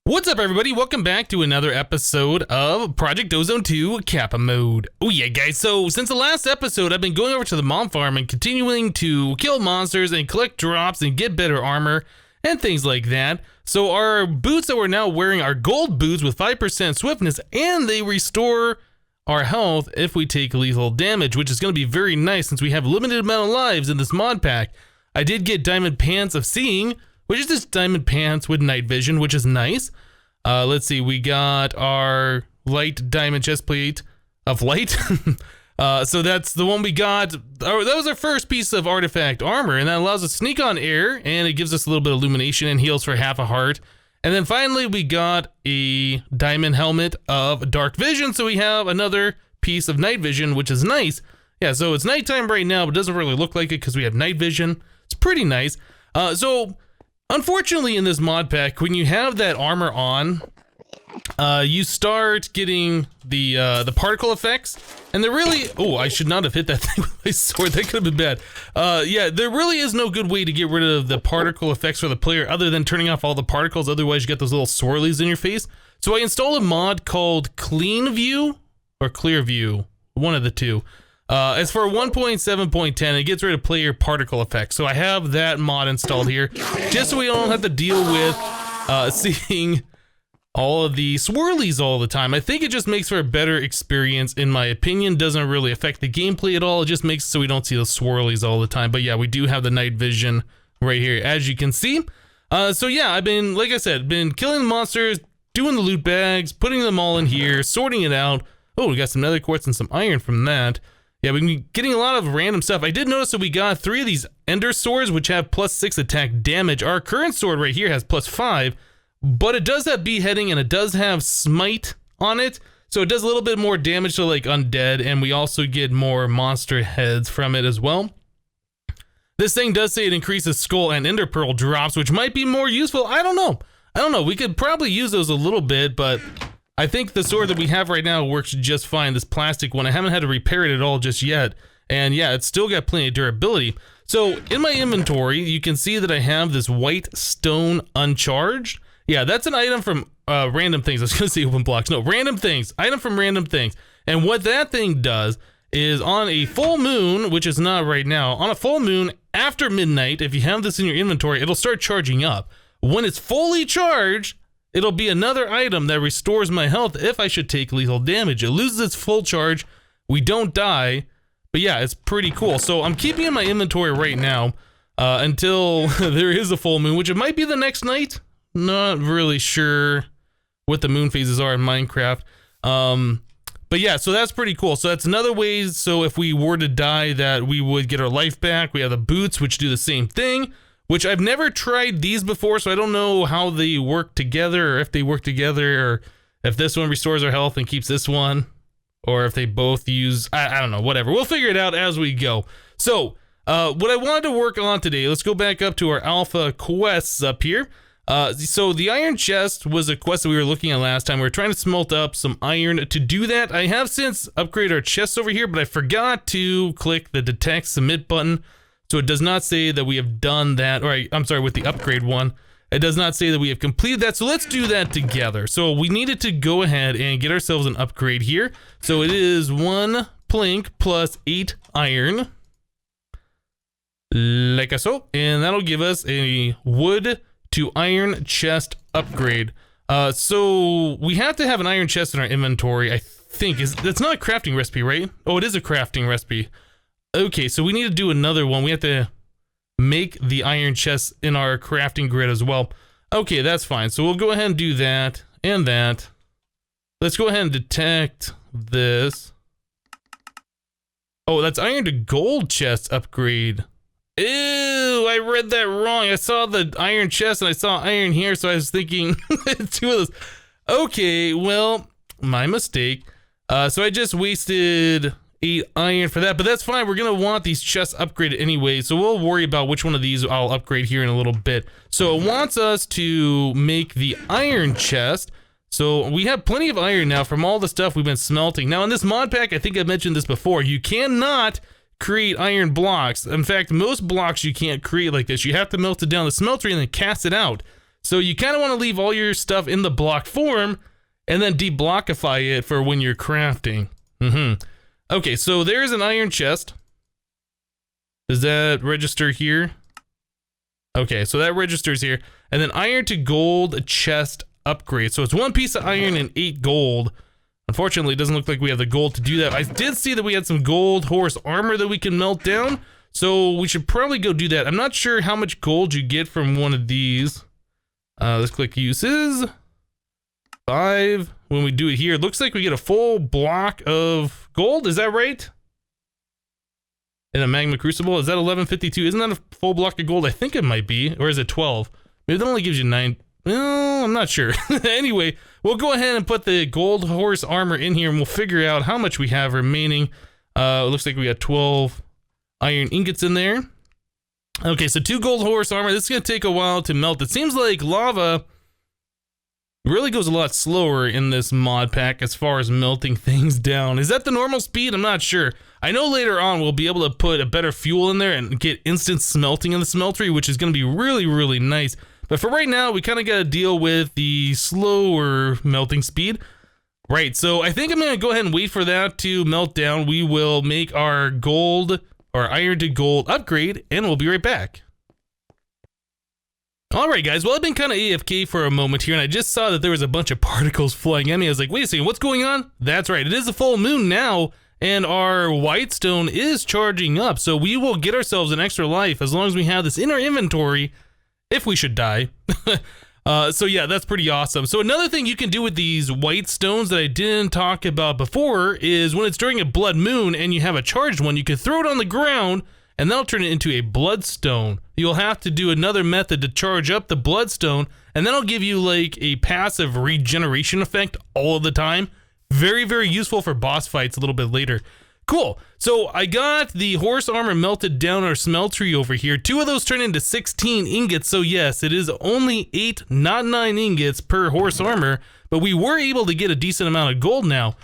What's up, everybody? Welcome back to another episode of Project Ozone 2 Kappa Mode. Oh yeah, guys, so since the last episode, I've been going over to the mom farm and continuing to kill monsters and collect drops and get better armor and things like that. So our boots that we're now wearing are gold boots with 5% swiftness, and they restore our health if we take lethal damage, which is going to be very nice since we have a limited amount of lives in this mod pack. I did get Diamond Pants of Seeing, which is just diamond pants with night vision, which is nice. Let's see, we got our light diamond chest plate of light. So that's the one we got. That was our first piece of artifact armor, and that allows us to sneak on air, and it gives us a little bit of illumination and heals for half a heart. And then finally, we got a diamond helmet of dark vision, so we have another piece of night vision, which is nice. Yeah, so it's nighttime right now, but it doesn't really look like it because we have night vision. It's pretty nice. Unfortunately, in this mod pack, when you have that armor on, you start getting the particle effects, and there really... Oh, I should not have hit that thing with my sword. That could have been bad. Yeah, there really is no good way to get rid of the particle effects for the player other than turning off all the particles. Otherwise, you get those little swirlies in your face. So I installed a mod called Clean View, or Clear View, one of the two. It's for 1.7.10. It gets rid of player particle effects. So I have that mod installed here, just so we don't have to deal with seeing all of the swirlies all the time. I think it just makes for a better experience, in my opinion. Doesn't really affect the gameplay at all. It just makes it so we don't see the swirlies all the time. But yeah, we do have the night vision right here, as you can see. So yeah, I've been, like I said, been killing the monsters, doing the loot bags, putting them all in here, sorting it out. Oh, we got some nether quartz and some iron from that. Yeah, we've been getting a lot of random stuff. I did notice that we got 3 of these ender swords, which have +6 attack damage. Our current sword right here has +5, but it does have beheading and it does have smite on it. So it does a little bit more damage to like undead, and we also get more monster heads from it as well. This thing does say it increases skull and ender pearl drops, which might be more useful. I don't know. We could probably use those a little bit, but I think the sword that we have right now works just fine. This plastic one, I haven't had to repair it at all just yet. And yeah, it's still got plenty of durability. So in my inventory, you can see that I have this white stone uncharged. Yeah, that's an item from random things. I was gonna say open blocks. No, random things. Item from random things. And what that thing does is on a full moon, which is not right now, on a full moon after midnight, if you have this in your inventory, it'll start charging up. When it's fully charged, it'll be another item that restores my health if I should take lethal damage. It loses its full charge. We don't die. But yeah, it's pretty cool. So I'm keeping it in my inventory right now until there is a full moon, which it might be the next night. Not really sure what the moon phases are in Minecraft. But yeah, so that's pretty cool. So that's another way. So if we were to die, that we would get our life back. We have the boots, which do the same thing, which I've never tried these before, so I don't know how they work together, or if they work together, or if this one restores our health and keeps this one, or if they both use, I don't know, whatever. We'll figure it out as we go. So, what I wanted to work on today, let's go back up to our alpha quests up here. So the iron chest was a quest that we were looking at last time. We were trying to smelt up some iron. To do that, I have since upgraded our chests over here, but I forgot to click the detect submit button. So it does not say that we have done that, or I'm sorry, with the upgrade one, it does not say that we have completed that. So let's do that together. So we needed to go ahead and get ourselves an upgrade here. So it is 1 plank plus 8 iron, like so, and that'll give us a wood to iron chest upgrade. So we have to have an iron chest in our inventory, I think. That's not a crafting recipe, right? Oh, it is a crafting recipe. Okay, so we need to do another one. We have to make the iron chest in our crafting grid as well. Okay, that's fine. So we'll go ahead and do that and that. Let's go ahead and detect this. Oh, that's iron to gold chest upgrade. Ew, I read that wrong. I saw the iron chest and I saw iron here, so I was thinking 2 of those. Okay, well, my mistake. So I just wasted 8 iron for that, but that's fine. We're gonna want these chests upgraded anyway, so we'll worry about which one of these I'll upgrade here in a little bit. So it wants us to make the iron chest. So we have plenty of iron now from all the stuff we've been smelting. Now in this mod pack, I think I mentioned this before, you cannot create iron blocks. In fact, most blocks you can't create like this. You have to melt it down the smeltery and then cast it out. So you kind of want to leave all your stuff in the block form and then deblockify it for when you're crafting. Okay, so there's an iron chest. Does that register here? Okay, so that registers here. And then iron to gold chest upgrade. So it's 1 piece of iron and 8 gold. Unfortunately, it doesn't look like we have the gold to do that. I did see that we had some gold horse armor that we can melt down. So we should probably go do that. I'm not sure how much gold you get from one of these. Let's click uses. 5. When we do it here, it looks like we get a full block of gold. Is that right? In a magma crucible, is that 1152? Isn't that a full block of gold? I think it might be. Or is it 12? Maybe that only gives you 9. Well, I'm not sure. Anyway, we'll go ahead and put the gold horse armor in here and we'll figure out how much we have remaining. It looks like we got 12 iron ingots in there. Okay, so 2 gold horse armor. This is going to take a while to melt. It seems like lava really goes a lot slower in this mod pack as far as melting things down. Is that the normal speed? I'm not sure. I know later on we'll be able to put a better fuel in there and get instant smelting in the smeltery, which is going to be really, really nice. But for right now, we kind of got to deal with the slower melting speed. Right, so I think I'm going to go ahead and wait for that to melt down. We will make our gold or iron to gold upgrade, and we'll be right back. Alright guys, well I've been kind of AFK for a moment here, and I just saw that there was a bunch of particles flying at me. I was like, wait a second, what's going on? That's right, it is a full moon now, and our whitestone is charging up, so we will get ourselves an extra life as long as we have this in our inventory, if we should die. So yeah, that's pretty awesome. So another thing you can do with these white stones that I didn't talk about before is when it's during a blood moon and you have a charged one, you can throw it on the ground and that'll turn it into a bloodstone. You'll have to do another method to charge up the bloodstone, and that'll give you like a passive regeneration effect all of the time. Very, very useful for boss fights a little bit later. Cool. So I got the horse armor melted down our smeltery over here. 2 of those turn into 16 ingots. So yes, it is only 8, not 9 ingots per horse armor, but we were able to get a decent amount of gold now.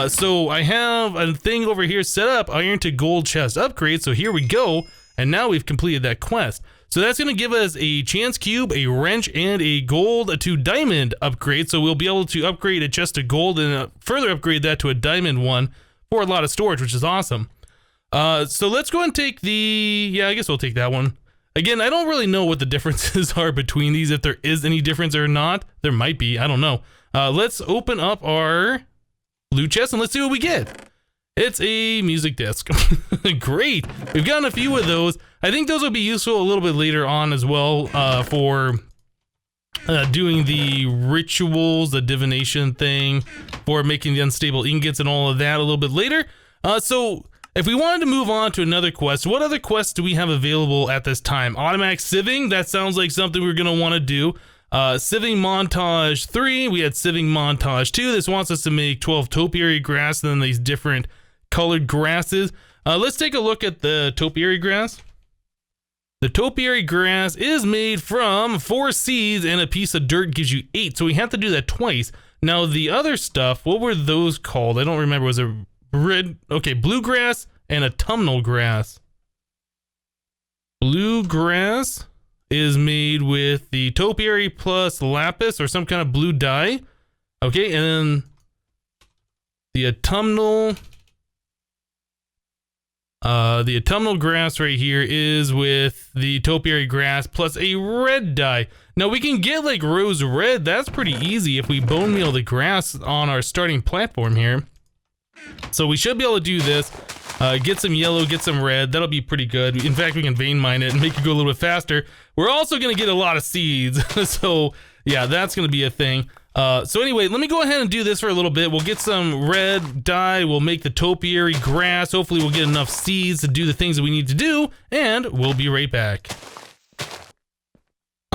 So I have a thing over here set up, iron to gold chest upgrade. So here we go. And now we've completed that quest. So that's going to give us a chance cube, a wrench, and a gold to diamond upgrade. So we'll be able to upgrade a chest to gold and further upgrade that to a diamond one for a lot of storage, which is awesome. So let's go and take the, yeah, I guess we'll take that one. Again, I don't really know what the differences are between these, if there is any difference or not. There might be, I don't know. Let's open up our loot chest and let's see what we get. It's a music disc. Great. We've gotten a few of those. I think those will be useful a little bit later on as well for doing the rituals, the divination thing, for making the unstable ingots and all of that a little bit later. So if we wanted to move on to another quest, what other quests do we have available at this time? Automatic sieving, that sounds like something we're going to want to do. Sieving montage 3, we had sieving montage 2. This wants us to make 12 topiary grass and then these different colored grasses. Let's take a look at the topiary grass. The topiary grass is made from 4 seeds and a piece of dirt gives you 8. So we have to do that twice. Now the other stuff, what were those called? I don't remember. Was it red? Okay, bluegrass and autumnal grass. Bluegrass is made with the topiary plus lapis or some kind of blue dye. Okay, and then the autumnal grass right here is with the topiary grass plus a red dye. Now we can get like rose red. That's pretty easy if we bone meal the grass on our starting platform here. So we should be able to do this. Get some yellow, get some red. That'll be pretty good. In fact, we can vein mine it and make it go a little bit faster. We're also going to get a lot of seeds. So yeah, that's going to be a thing. So anyway, let me go ahead and do this for a little bit. We'll get some red dye. We'll make the topiary grass. Hopefully we'll get enough seeds to do the things that we need to do. And we'll be right back.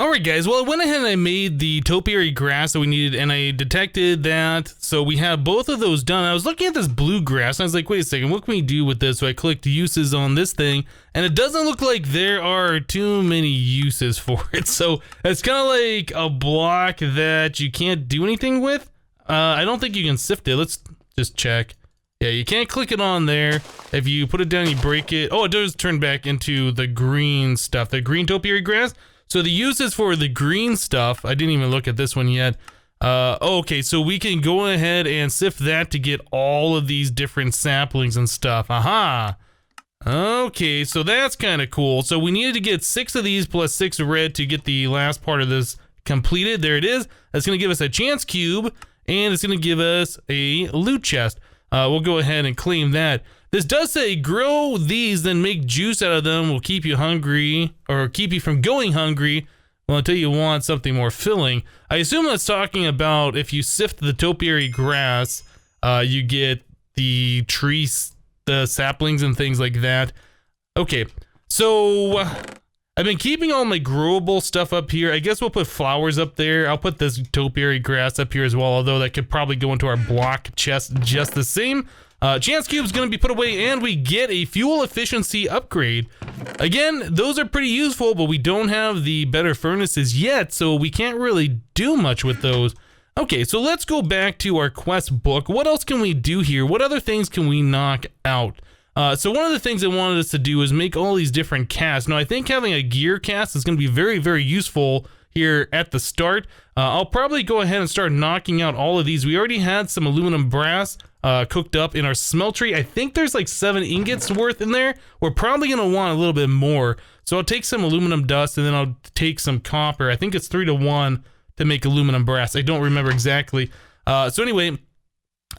Alright guys, well I went ahead and I made the topiary grass that we needed and I detected that, so we have both of those done. I was looking at this blue grass and I was like, wait a second, what can we do with this? So I clicked uses on this thing and it doesn't look like there are too many uses for it. So it's kind of like a block that you can't do anything with. I don't think you can sift it. Let's just check. Yeah, you can't click it on there. If you put it down, you break it. Oh, it does turn back into the green stuff, the green topiary grass. So the uses for the green stuff, I didn't even look at this one yet. Okay, so we can go ahead and sift that to get all of these different saplings and stuff. Aha! Okay, so that's kind of cool. So we needed to get 6 of these plus 6 red to get the last part of this completed. There it is. That's going to give us a chance cube, and it's going to give us a loot chest. We'll go ahead and claim that. This does say grow these, then make juice out of them. Will keep you hungry, or keep you from going hungry. Well, until you want something more filling. I assume that's talking about if you sift the topiary grass, you get the trees, the saplings and things like that. Okay, so I've been keeping all my growable stuff up here. I guess we'll put flowers up there. I'll put this topiary grass up here as well, although that could probably go into our block chest just the same. Chance cube is going to be put away, and we get a fuel efficiency upgrade. Again, those are pretty useful, but we don't have the better furnaces yet, so we can't really do much with those. Okay, so let's go back to our quest book. What else can we do here? What other things can we knock out? So one of the things I wanted us to do is make all these different casts. Now, I think having a gear cast is going to be very, very useful here at the start. I'll probably go ahead and start knocking out all of these. We already had some aluminum brass cooked up in our smeltery. I think there's like 7 ingots worth in there. We're probably going to want a little bit more. So I'll take some aluminum dust, and then I'll take some copper. I think it's 3-to-1 to make aluminum brass. I don't remember exactly. So anyway,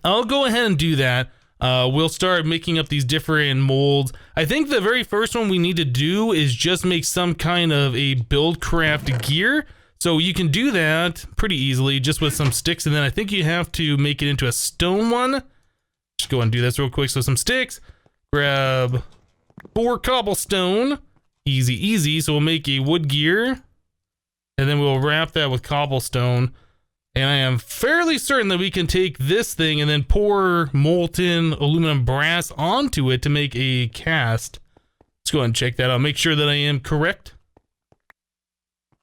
I'll go ahead and do that. We'll start making up these different molds. I think the very first one we need to do is just make some kind of a build craft gear. So you can do that pretty easily just with some sticks, and then I think you have to make it into a stone one. Just go and do this real quick. So some sticks, grab 4 cobblestone, easy, easy. So we'll make a wood gear, and then we'll wrap that with cobblestone. And I am fairly certain that we can take this thing and then pour molten aluminum brass onto it to make a cast. Let's go ahead and check that out. Make sure that I am correct.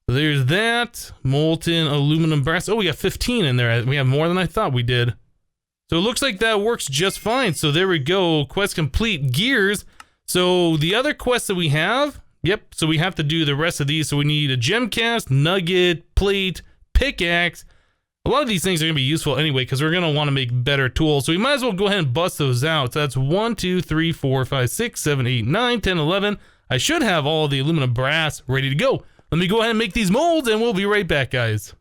There's that. Molten aluminum brass. Oh, we got 15 in there. We have more than I thought we did. So it looks like that works just fine. So there we go. Quest complete. Gears. So the other quests that we have. Yep. So we have to do the rest of these. So we need a gem cast, nugget, plate, pickaxe. A lot of these things are going to be useful anyway because we're going to want to make better tools. So we might as well go ahead and bust those out. So that's 1, 2, 3, 4, 5, 6, 7, 8, 9, 10, 11. I should have all the aluminum brass ready to go. Let me go ahead and make these molds, and we'll be right back, guys.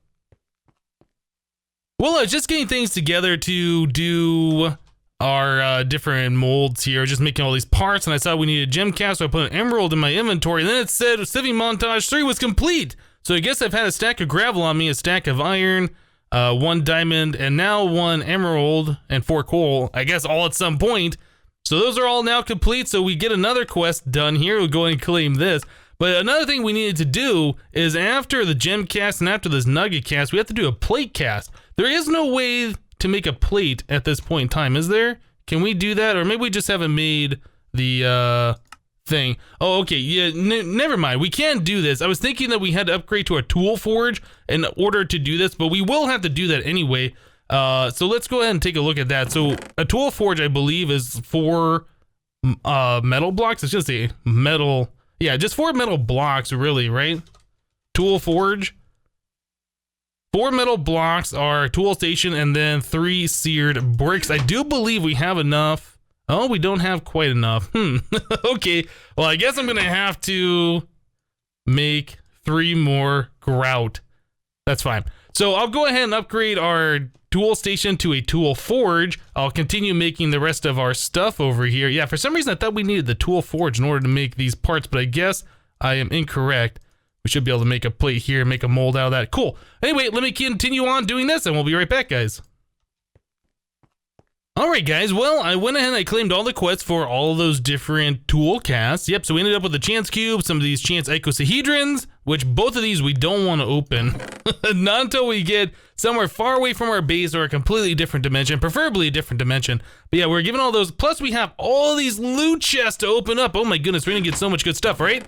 Well, I was just getting things together to do our different molds here, just making all these parts, and I saw we needed a gem cast, so I put an emerald in my inventory, and then it said Sifting Montage 3 was complete. So I guess I've had a stack of gravel on me, a stack of iron, 1 diamond, and now 1 emerald, and 4 coal, I guess all at some point. So those are all now complete, so we get another quest done here. We'll go ahead and claim this. But another thing we needed to do is after the gem cast and after this nugget cast, we have to do a plate cast. There is no way to make a plate at this point in time, is there? Can we do that? Or maybe we just haven't made the thing. Oh, okay. Yeah, never mind. We can do this. I was thinking that we had to upgrade to a tool forge in order to do this, but we will have to do that anyway. So let's go ahead and take a look at that. So a tool forge, I believe, is 4 metal blocks. It's just a metal... Yeah, just 4 metal blocks, really, right? Tool forge. 4 metal blocks are tool station, and then 3 seared bricks. I do believe we have enough. Oh, we don't have quite enough. Okay, well, I guess I'm gonna have to make 3 more grout. That's fine. So I'll go ahead and upgrade our tool station to a tool forge. I'll continue making the rest of our stuff over here. Yeah, for some reason I thought we needed the tool forge in order to make these parts, but I guess I am incorrect. We should be able to make a plate here, make a mold out of that. Cool. Anyway, let me continue on doing this, and we'll be right back, guys. Alright guys, well, I went ahead and I claimed all the quests for all of those different tool casts. Yep, so we ended up with the chance cube, some of these chance icosahedrons, which both of these we don't want to open. Not until we get somewhere far away from our base or a completely different dimension, preferably a different dimension. But yeah, we're given all those, plus we have all these loot chests to open up. Oh my goodness, we're gonna get so much good stuff, right?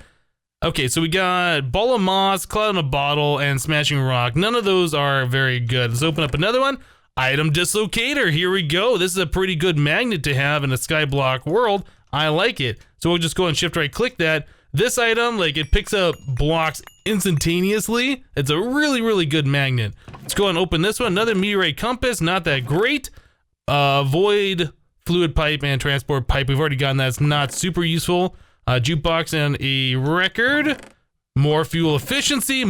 Okay, so we got Ball of Moss, Cloud in a Bottle, and Smashing Rock. None of those are very good. Let's open up another one. Item Dislocator, here we go. This is a pretty good magnet to have in a Skyblock world. I like it. So we'll just go and shift right click that. This item, like, it picks up blocks instantaneously. It's a really, really good magnet. Let's go and open this one. Another meteorite compass, not that great. Void, fluid pipe, and transport pipe. We've already gotten that. It's not super useful. Jukebox and a record. More fuel efficiency,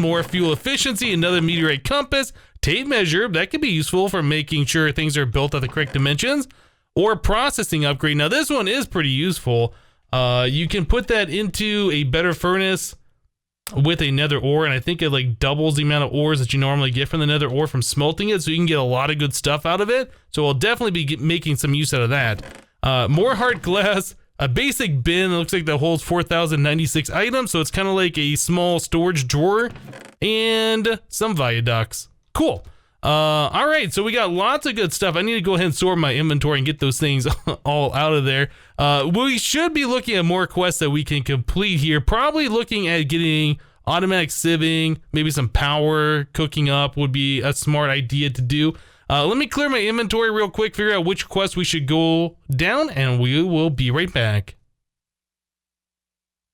another meteorite compass. Tape measure, that could be useful for making sure things are built at the correct dimensions. Or processing upgrade. Now this one is pretty useful. You can put that into a better furnace with a nether ore, and I think it like doubles the amount of ores that you normally get from the nether ore from smelting it, so you can get a lot of good stuff out of it. So we'll definitely be making some use out of that. More hard glass, a basic bin that looks like that holds 4,096 items, so it's kind of like a small storage drawer, and some viaducts. Cool. All right, so we got lots of good stuff. I need to go ahead and sort my inventory and get those things all out of there. We should be looking at more quests that we can complete here. Probably looking at getting automatic sieving, maybe some power cooking up would be a smart idea to do. Let me clear my inventory real quick, figure out which quest we should go down, and we will be right back.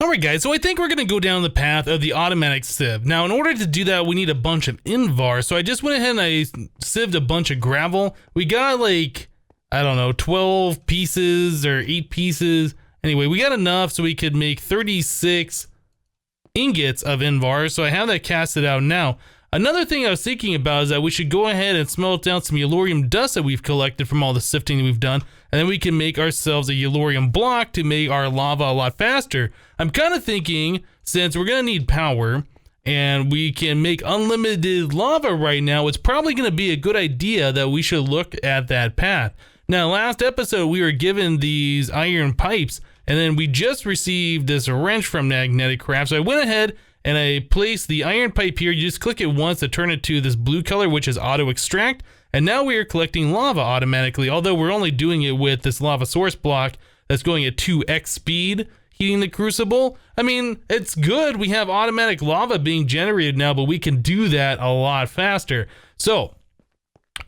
Alright guys, so I think we're going to go down the path of the automatic sieve. Now in order to do that, we need a bunch of invar, so I just went ahead and I sieved a bunch of gravel. We got like, I don't know, 12 pieces or 8 pieces. Anyway, we got enough so we could make 36 ingots of invar, so I have that casted out now. Another thing I was thinking about is that we should go ahead and smelt down some yellorium dust that we've collected from all the sifting that we've done, and then we can make ourselves a yellorium block to make our lava a lot faster. I'm kind of thinking, since we're going to need power, and we can make unlimited lava right now, it's probably going to be a good idea that we should look at that path. Now, last episode, we were given these iron pipes, and then we just received this wrench from Magnetic Craft, so I went ahead and I placed the iron pipe here. You just click it once to turn it to this blue color, which is auto extract. And now we are collecting lava automatically, although we're only doing it with this lava source block that's going at 2x speed, heating the crucible. I mean, it's good. We have automatic lava being generated now, but we can do that a lot faster. So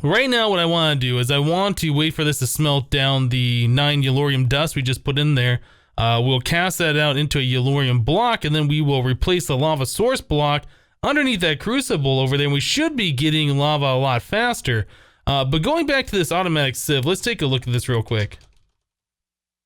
right now what I want to do is I want to wait for this to smelt down the 9 yellorium dust we just put in there. We'll cast that out into a yellorium block, and then we will replace the lava source block underneath that crucible over there, and we should be getting lava a lot faster. But going back to this automatic sieve, let's take a look at this real quick.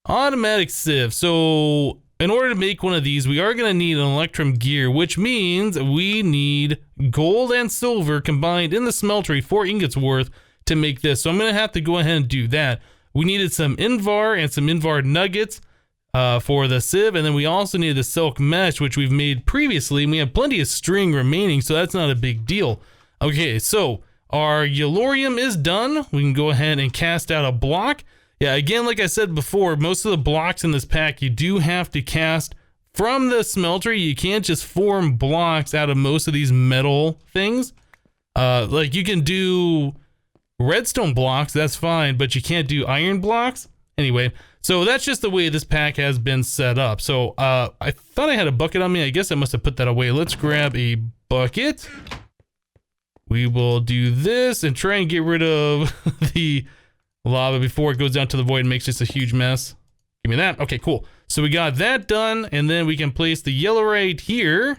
Automatic sieve. So in order to make one of these, we are going to need an electrum gear, which means we need gold and silver combined in the smeltery, 4 ingots worth, to make this. So I'm going to have to go ahead and do that. We needed some invar and some invar nuggets for the sieve, and then we also needed the silk mesh, which we've made previously, and we have plenty of string remaining, so that's not a big deal. Okay, so our yellorium is done. We can go ahead and cast out a block. Yeah, again, like I said before, most of the blocks in this pack you do have to cast from the smelter. You can't just form blocks out of most of these metal things. Like you can do redstone blocks, that's fine, but you can't do iron blocks. Anyway, so that's just the way this pack has been set up. So I thought I had a bucket on me. I guess I must have put that away. Let's grab a bucket. We will do this and try and get rid of the lava before it goes down to the void and makes just a huge mess. Give me that. Okay, cool. So we got that done, and then we can place the yellow right here.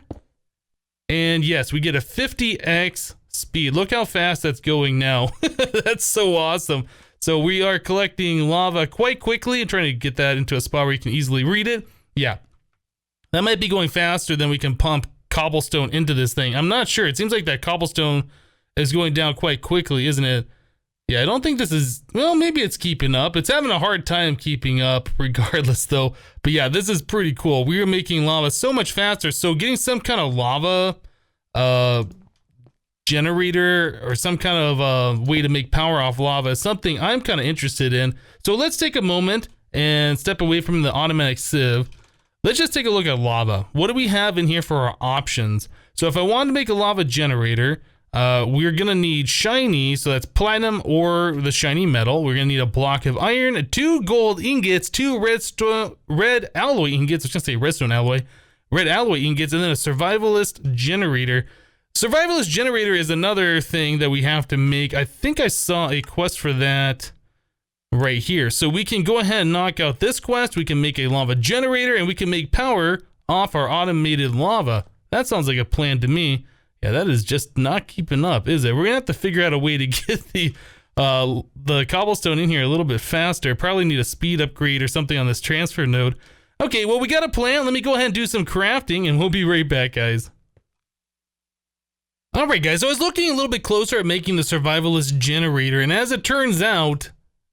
And yes, we get a 50x speed. Look how fast that's going now. That's so awesome. So we are collecting lava quite quickly and trying to get that into a spot where you can easily read it. Yeah, that might be going faster than we can pump cobblestone into this thing. I'm not sure. It seems like that cobblestone is going down quite quickly, isn't it? Yeah, I don't think this is, well, maybe it's keeping up. It's having a hard time keeping up regardless though. But yeah, this is pretty cool. We are making lava so much faster. So getting some kind of lava generator or some kind of way to make power off lava is something I'm kind of interested in. So let's take a moment and step away from the automatic sieve. Let's just take a look at lava. What do we have in here for our options? So if I want to make a lava generator, we're gonna need shiny, so that's platinum or the shiny metal. We're gonna need a block of iron, 2 gold ingots, 2 red alloy ingots. I was gonna say redstone alloy, red alloy ingots, and then a survivalist generator. Survivalist generator is another thing that we have to make. I think I saw a quest for that right here. So we can go ahead and knock out this quest. We can make a lava generator, and we can make power off our automated lava. That sounds like a plan to me. Yeah, that is just not keeping up, is it? We're gonna have to figure out a way to get the cobblestone in here a little bit faster. Probably need a speed upgrade or something on this transfer node. Okay, well, we got a plan. Let me go ahead and do some crafting, and we'll be right back, guys. All right, guys, so I was looking a little bit closer at making the survivalist generator, and as it turns out,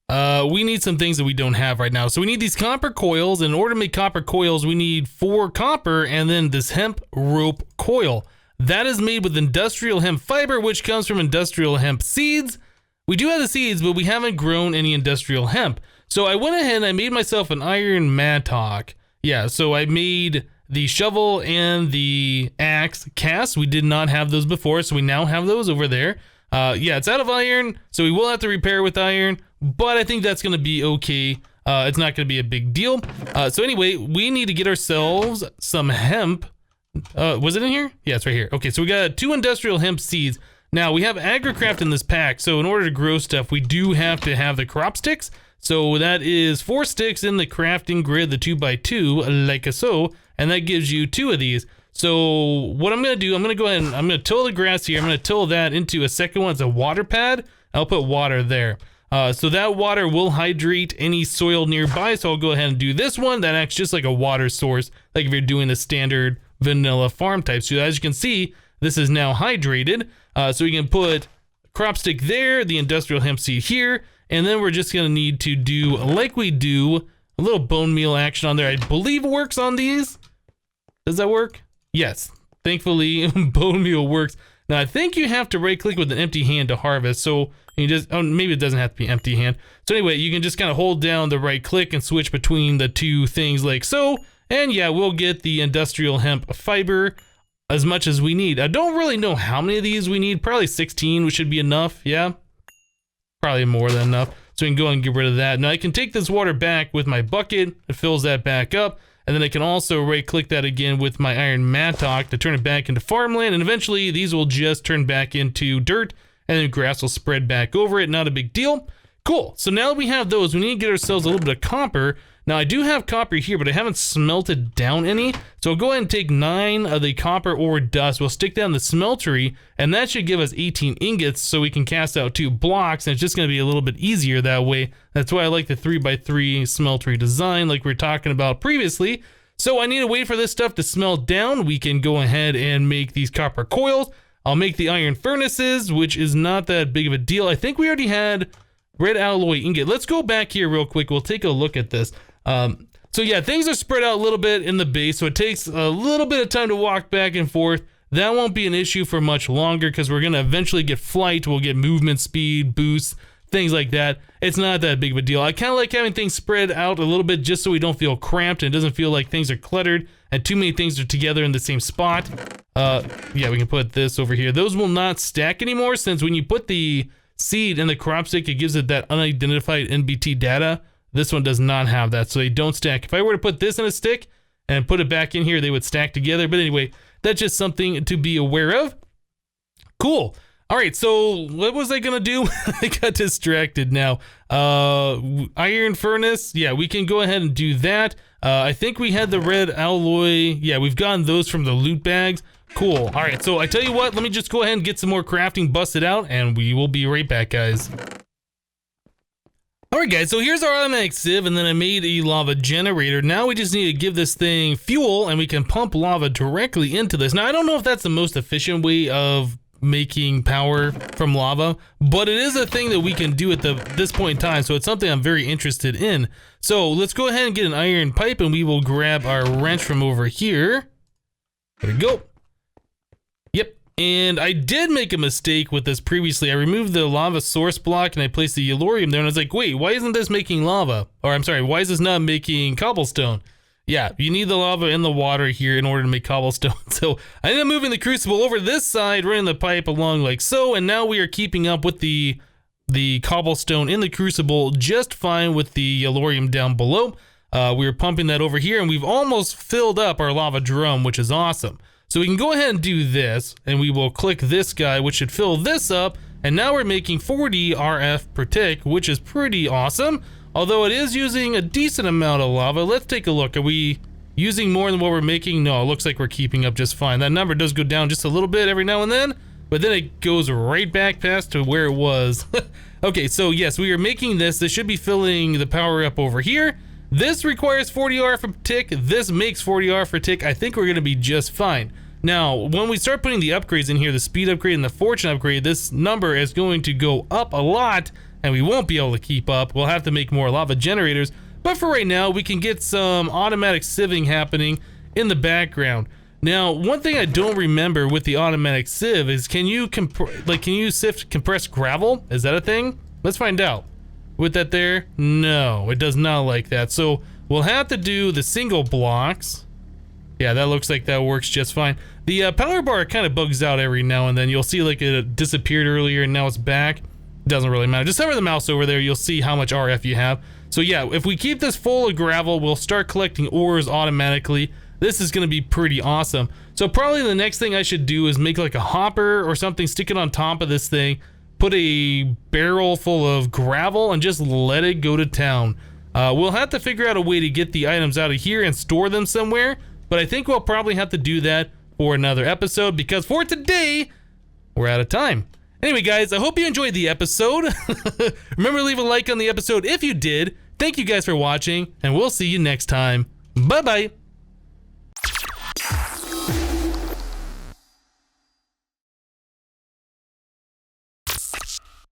we need some things that we don't have right now. So we need these copper coils. In order to make copper coils, we need 4 copper and then this hemp rope coil. That is made with industrial hemp fiber, which comes from industrial hemp seeds. We do have the seeds, but we haven't grown any industrial hemp. So I went ahead and I made myself an iron mattock. Yeah, so I made the shovel and the axe cast. We did not have those before, so we now have those over there. Yeah, it's out of iron, so we will have to repair with iron, but I think that's gonna be okay. It's not gonna be a big deal. So anyway, we need to get ourselves some hemp. Was it in here? Yeah, it's right here. Okay, so we got 2 industrial hemp seeds. Now, we have agricraft in this pack, so in order to grow stuff, we do have to have the crop sticks. So that is 4 sticks in the crafting grid, the 2x2, like so, and that gives you 2 of these. So what I'm gonna do, I'm gonna go ahead and I'm gonna till the grass here. I'm gonna till that into a second one. It's a water pad. I'll put water there. So that water will hydrate any soil nearby. So I'll go ahead and do this one. That acts just like a water source, like if you're doing the standard vanilla farm type. So as you can see, this is now hydrated. So we can put crop stick there, the industrial hemp seed here, and then we're just gonna need to do, like we do, a little bone meal action on there. I believe it works on these. Does that work? Yes. Thankfully, bone meal works. Now I think you have to right click with an empty hand to harvest. So you just, oh, maybe it doesn't have to be empty hand. So anyway, you can just kind of hold down the right click and switch between the 2 things like so. And yeah, we'll get the industrial hemp fiber as much as we need. I don't really know how many of these we need. Probably 16, which should be enough. Yeah, probably more than enough. So we can go and get rid of that. Now I can take this water back with my bucket. It fills that back up. And then I can also right click that again with my iron mattock to turn it back into farmland. And eventually these will just turn back into dirt and then grass will spread back over it. Not a big deal. Cool. So now that we have those, we need to get ourselves a little bit of copper. Now I do have copper here, but I haven't smelted down any. So I'll go ahead and take 9 of the copper ore dust. We'll stick down the smeltery, and that should give us 18 ingots so we can cast out 2 blocks. And it's just gonna be a little bit easier that way. That's why I like the 3x3 smeltery design like we were talking about previously. So I need to wait for this stuff to smelt down. We can go ahead and make these copper coils. I'll make the iron furnaces, which is not that big of a deal. I think we already had red alloy ingot. Let's go back here real quick. We'll take a look at this. So yeah, things are spread out a little bit in the base, so it takes a little bit of time to walk back and forth. That won't be an issue for much longer because we're gonna eventually get flight. We'll get movement speed, boosts, things like that. It's not that big of a deal. I kind of like having things spread out a little bit just so we don't feel cramped and it doesn't feel like things are cluttered and too many things are together in the same spot. Yeah, we can put this over here. Those will not stack anymore since when you put the seed in the crop stick, it gives it that unidentified NBT data. This one does not have that, so they don't stack. If I were to put this in a stick and put it back in here, they would stack together. But anyway, that's just something to be aware of. Cool. All right, so what was I gonna do? I got distracted now. Iron furnace. Yeah, we can go ahead and do that. I think we had the red alloy. Yeah, we've gotten those from the loot bags. Cool. All right, so I tell you what, let me just go ahead and get some more crafting busted out, and we will be right back, guys. Alright guys, so here's our automatic sieve, and then I made a lava generator. Now we just need to give this thing fuel, and we can pump lava directly into this. Now I don't know if that's the most efficient way of making power from lava, but it is a thing that we can do at this point in time, so it's something I'm very interested in. So let's go ahead and get an iron pipe, and we will grab our wrench from over here. There we go. Yep. And I did make a mistake with this previously. I removed the lava source block and I placed the yellorium there and I was like, wait, why isn't this making lava? Or I'm sorry, why is this not making cobblestone? Yeah, you need the lava in the water here in order to make cobblestone. So I ended up moving the crucible over this side, running the pipe along like so, and now we are keeping up with the cobblestone in the crucible just fine with the yellorium down below. We were pumping that over here and we've almost filled up our lava drum, which is awesome. So we can go ahead and do this, and we will click this guy, which should fill this up, and now we're making 40 RF per tick, which is pretty awesome. Although it is using a decent amount of lava. Let's take a look. Are we using more than what we're making? No, it looks like we're keeping up just fine. That number does go down just a little bit every now and then, but then it goes right back past to where it was. Okay, so yes, we are making this. This should be filling the power up over here. This requires 40R for tick. This makes 40R for tick. I think we're gonna be just fine. Now, when we start putting the upgrades in here, the speed upgrade and the fortune upgrade, this number is going to go up a lot, and we won't be able to keep up. We'll have to make more lava generators, but for right now, we can get some automatic sieving happening in the background. Now, one thing I don't remember with the automatic sieve is, can you sift compressed gravel? Is that a thing? Let's find out. With that there, no, it does not like that. So we'll have to do the single blocks. Yeah, that looks like that works just fine. The power bar kind of bugs out every now and then. You'll see like it disappeared earlier and now it's back. Doesn't really matter. Just hover the mouse over there, you'll see how much RF you have. So yeah, if we keep this full of gravel, we'll start collecting ores automatically. This is gonna be pretty awesome. So probably the next thing I should do is make like a hopper or something, stick it on top of this thing, put a barrel full of gravel and just let it go to town. We'll have to figure out a way to get the items out of here and store them somewhere, but I think we'll probably have to do that for another episode, because for today, we're out of time. Anyway guys, I hope you enjoyed the episode. Remember to leave a like on the episode if you did. Thank you guys for watching, and we'll see you next time. Bye bye.